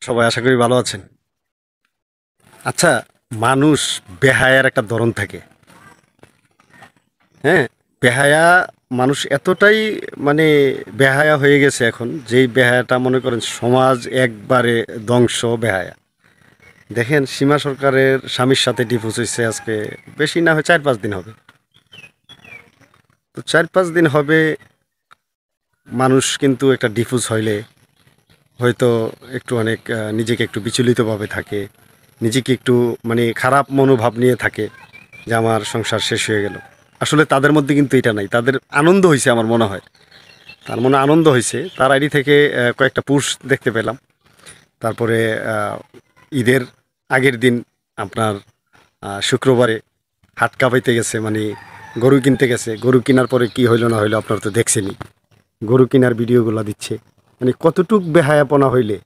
সবাই আশা করি ভালো আছেন। আচ্ছা, মানুষ বেহায়ার একটা ধরন থাকে। হ্যাঁ, বেহায়া মানুষ এতটাই মানে বেহায়া হয়ে গেছে এখন, যেই বেহায়াটা মনে করেন সমাজ একবারে ধ্বংস বেহায়া। দেখেন, সীমা সরকারের স্বামীর সাথে ডিভোর্স হয়েছে আজকে, বেশি না হয় 4-5 দিন হবে। তো 4-5 দিন হবে, মানুষ কিন্তু একটা ডিভোর্স হইলে হয়তো একটু অনেক নিজেকে একটু বিচলিতভাবে থাকে, নিজেকে একটু মানে খারাপ মনোভাব নিয়ে থাকে যে আমার সংসার শেষ হয়ে গেল। আসলে তাদের মধ্যে কিন্তু এটা নাই, তাদের আনন্দ হয়েছে আমার মনে হয়। তার মনে আনন্দ হয়েছে, তার আইডি থেকে কয়েকটা পোস্ট দেখতে পেলাম। তারপরে ঈদের আগের দিন আপনার শুক্রবারে হাট কাঁপাইতে গেছে, মানে গরু কিনতে গেছে। গরু কেনার পরে কি হইলো না হইলো আপনারা তো দেখছেনই, গরু কেনার ভিডিওগুলো দিচ্ছে। মানে কতটুক বেহায়াপনা হইলে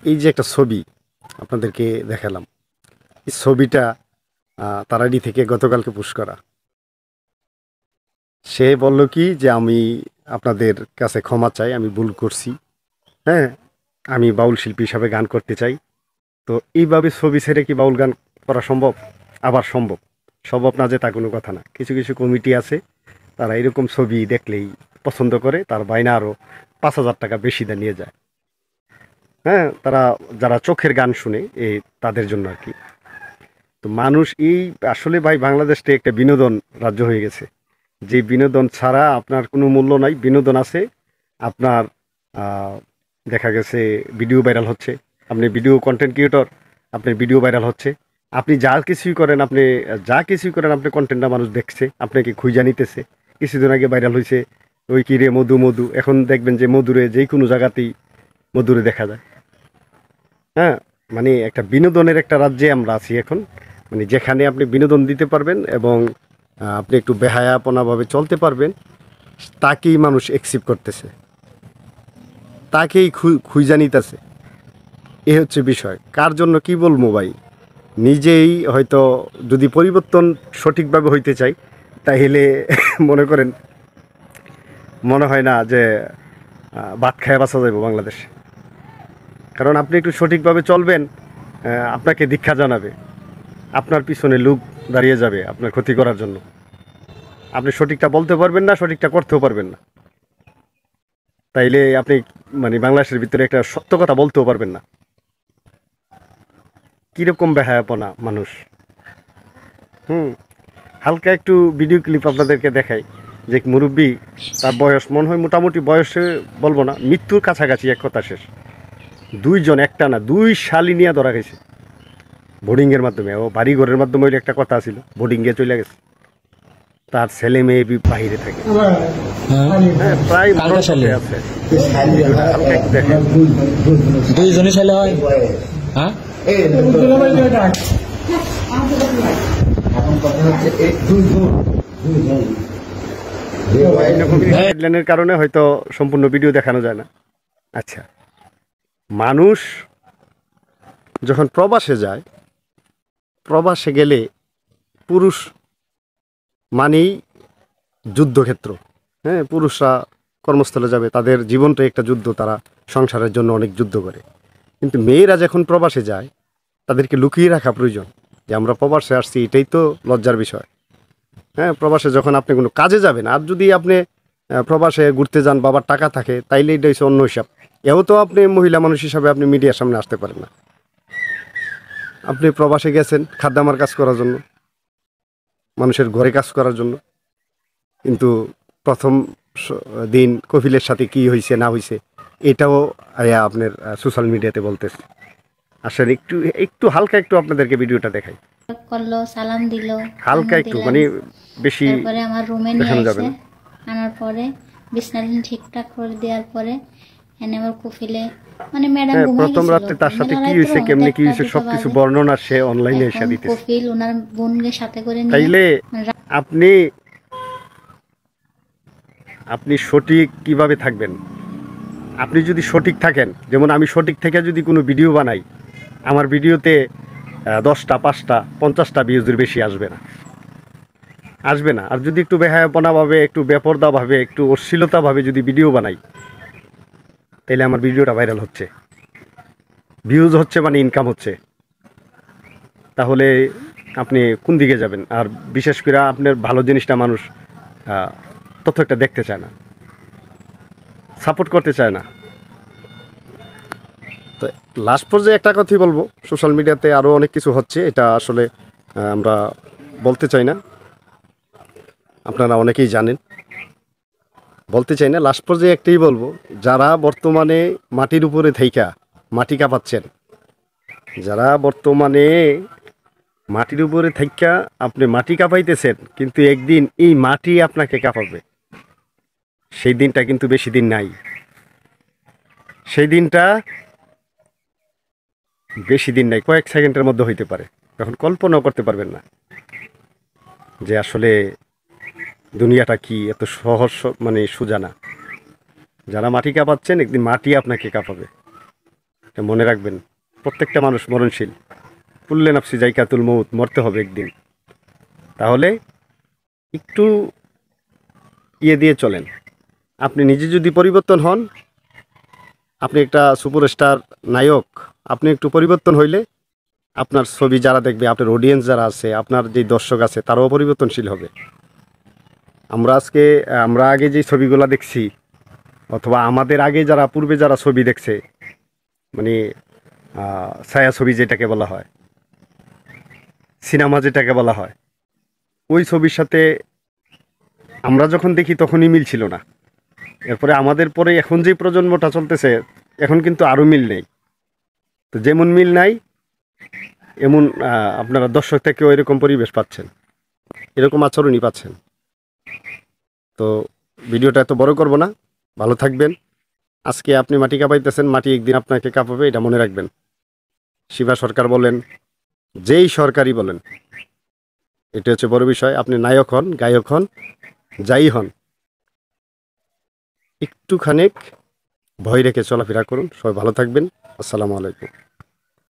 এই যে একটা ছবি আপনাদেরকে দেখালাম, এই ছবিটা তার আইডি থেকে গতকালকে পোস্ট করা। সে বলল কি যে আমি আপনাদের কাছে ক্ষমা চাই, আমি ভুল করছি। হ্যাঁ, আমি বাউল শিল্পী হিসাবে গান করতে চাই। তো এইভাবে ছবি ছেড়ে কি বাউল গান করা সম্ভব? আবার সম্ভব, সম্ভব না যে তা কোনো কথা না। কিছু কিছু কমিটি আছে, তারা এরকম ছবি দেখলেই পছন্দ করে, তার বাইনা আরও 5,000 টাকা বেশি দিয়ে নিয়ে যায়। হ্যাঁ, তারা যারা চোখের গান শুনে এই তাদের জন্য আর কি। তো মানুষ এই আসলে ভাই, বাংলাদেশটা একটা বিনোদন রাজ্য হয়ে গেছে, যে বিনোদন ছাড়া আপনার কোনো মূল্য নাই। বিনোদন আছে আপনার, দেখা গেছে ভিডিও ভাইরাল হচ্ছে, আপনি ভিডিও কন্টেন্ট ক্রিয়েটর, আপনার ভিডিও ভাইরাল হচ্ছে। আপনি যা কিছুই করেন আপনি কন্টেন্টটা মানুষ দেখছে, আপনাকে খুঁজা নিতেছে। কিছুদিন আগে ভাইরাল হয়েছে ওই কি রে মধু মধু, এখন দেখবেন যে মধুরে যে কোনো জায়গাতেই মধুরে দেখা যায়। হ্যাঁ, মানে একটা বিনোদনের একটা রাজ্যে আমরা আছি এখন, মানে যেখানে আপনি বিনোদন দিতে পারবেন এবং আপনি একটু বেহায়াপনাভাবে চলতে পারবেন, তাকেই মানুষ অ্যাকসেপ্ট করতেছে, তাকেই খুঁজা নিতেছে। এ হচ্ছে বিষয়। কার জন্য কি বলবো ভাই, নিজেই হয়তো যদি পরিবর্তন সঠিকভাবে হইতে চাই, তাহলে মনে করেন মনে হয় না যে ভাত খায় বাঁচা যাবে বাংলাদেশ। কারণ আপনি একটু সঠিকভাবে চলবেন, আপনাকে দীক্ষা জানাবে, আপনার পিছনে লোক দাঁড়িয়ে যাবে আপনার ক্ষতি করার জন্য। আপনি সঠিকটা বলতে পারবেন না, সঠিকটা করতেও পারবেন না, তাইলে আপনি মানে বাংলাদেশের ভিতরে একটা সত্য কথা বলতেও পারবেন না। কীরকম বেহায়াপনা মানুষ। হালকা একটু ভিডিও ক্লিপ আপনাদেরকে দেখাই, যে মুরব্বী, তার বয়স মনে হয় মোটামুটি বয়সে বলবো না, মৃত্যুর কাছাকাছি, এক কথা শেষ। দুইজন, একটা না, দুই শালি নিয়ে ধরা গেছে বোর্ডিংয়ের মাধ্যমে। ও বাড়ি ঘরের মাধ্যমে ওই একটা কথা ছিল, বোর্ডিংয়ে চলে গেছে, তার ছেলে মেয়ে বাহিরে থাকে। হ্যাঁ, প্রায় আছে। হালকা একটু দেখেন। দুইজনই ছেলে হয়। হ্যাঁ, গাইডলাইনের কারণে হয়তো সম্পূর্ণ ভিডিও দেখানো যায় না। আচ্ছা, মানুষ যখন প্রবাসে যায়, প্রবাসে গেলে পুরুষ মানেই যুদ্ধক্ষেত্র। হ্যাঁ, পুরুষরা কর্মস্থলে যাবে, তাদের জীবনটাই একটা যুদ্ধ, তারা সংসারের জন্য অনেক যুদ্ধ করে। কিন্তু মেয়েরা যখন প্রবাসে যায়, তাদেরকে লুকিয়ে রাখা প্রয়োজন যে আমরা প্রবাসে আসছি, এটাই তো লজ্জার বিষয়। হ্যাঁ, প্রবাসে যখন আপনি কোনো কাজে যাবেন, আর যদি আপনি প্রবাসে ঘুরতে যান, বাবার টাকা থাকে, তাইলে এটা হচ্ছে অন্য হিসাব। এও তো আপনি মহিলা মানুষ হিসাবে আপনি মিডিয়ার সামনে আসতে পারেন না। আপনি প্রবাসে গেছেন খাদ্যামার কাজ করার জন্য, মানুষের ঘরে কাজ করার জন্য, কিন্তু প্রথম দিন কফিলের সাথে কি হয়েছে না হয়েছে এটাও আপনার সোশ্যাল মিডিয়াতে বলতেছে। আসলে একটু একটু হালকা একটু আপনাদেরকে ভিডিওটা দেখাই, করলো, সালাম দিল, হালকা একটু, মানে বেশি তারপরে আমার রুমে নিয়ে দেখানো যাবে আসে। না। আনার পরে বিছানাটা ঠিকঠাক করে দেওয়ার পরে এনে আমার কুফিলে, মানে ম্যাডাম হ্যাঁ, ঘুমাই প্রথম গেছিল, রাতে তার সাথে কি হয়েছে, কেমনি কি হয়েছে, সবকিছু বর্ণনা সে অনলাইনে এসে দিতেছে। কফিল ওনার বোনকে সাথে করে নিয়ে তাইলে আপনি আপনি সঠিক কিভাবে থাকবেন? আপনি যদি সঠিক থাকেন, যেমন আমি সঠিক থেকে যদি কোনো ভিডিও বানাই, আমার ভিডিওতে 10টা 5টা 50টা ভিউজের বেশি আসবে না, আসবে না। আর যদি একটু বেহায়াপনাভাবে, একটু বেপরদাভাবে, একটু অশ্লীলতাভাবে যদি ভিডিও বানাই, তাহলে আমার ভিডিওটা ভাইরাল হচ্ছে। ভিউজ হচ্ছে মানে ইনকাম হচ্ছে, তাহলে আপনি কোন দিকে যাবেন? আর বিশেষ করে আপনার ভালো জিনিসটা মানুষ তত একটা দেখতে চায় না, সাপোর্ট করতে চায় না। তো লাস্ট পর্যায়ে একটা কথাই বলবো, সোশ্যাল মিডিয়াতে আরও অনেক কিছু হচ্ছে, এটা আসলে আমরা বলতে চাই না, আপনারা অনেকেই জানেন, বলতে চাই না। লাস্ট পর্যায়ে একটাই বলবো, যারা বর্তমানে মাটির উপরে থাইকা মাটি কাঁপাচ্ছেন, যারা বর্তমানে মাটির উপরে থাইকা আপনি মাটি কাঁপাইতেছেন, কিন্তু একদিন এই মাটি আপনাকে কাঁপাবে, সেই দিনটা কিন্তু বেশি দিন নাই। সেই দিনটা বেশি দিন নাই, কয়েক সেকেন্ডের মধ্যে হইতে পারে, তখন কল্পনাও করতে পারবেন না যে আসলে দুনিয়াটা কি এত সহজ, মানে সোজা না। যারা মাটি কাঁপাচ্ছেন, একদিন মাটি আপনাকে কাঁপাবে, এটা মনে রাখবেন। প্রত্যেকটা মানুষ মরণশীল, কুল্লে নাফসি জাইকাতুল মউত, মরতে হবে একদিন। তাহলে একটু ইয়ে দিয়ে চলেন। আপনি নিজে যদি পরিবর্তন হন, আপনি একটা সুপারস্টার নায়ক, আপনি একটু পরিবর্তন হইলে আপনার ছবি যারা দেখবে, আপনার অডিয়েন্স যারা আছে, আপনার যে দর্শক আছে, তারাও পরিবর্তনশীল হবে। আমরা আগে যে ছবিগুলো দেখছি, অথবা আমাদের আগে যারা পূর্বে যারা ছবি দেখছে, মানে ছায়া ছবি যেটাকে বলা হয়, সিনেমা যেটাকে বলা হয়, ওই ছবির সাথে আমরা যখন দেখি তখনই মিল ছিল না। এরপরে আমাদের পরে এখন যে প্রজন্মটা চলতেছে, এখন কিন্তু আরও মিল নেই। তো যেমন মিল নাই, এমন আপনারা দর্শক থেকেও এরকম পরিবেশ পাচ্ছেন, এরকম আচরণই পাচ্ছেন। তো ভিডিওটা এত বড় করব না, ভালো থাকবেন। আজকে আপনি মাটি কাঁপাইতেছেন, মাটি একদিন আপনাকে কাঁপাবে, এটা মনে রাখবেন। শিবা সরকার বলেন, যেই সরকারই বলেন, এটা হচ্ছে বড় বিষয়। আপনি নায়ক হন, গায়ক হন, যাই হন, একটুখানিক ভয় রেখে চলাফেরা করুন। সবাই ভালো থাকবেন। আসসালামু আলাইকুম।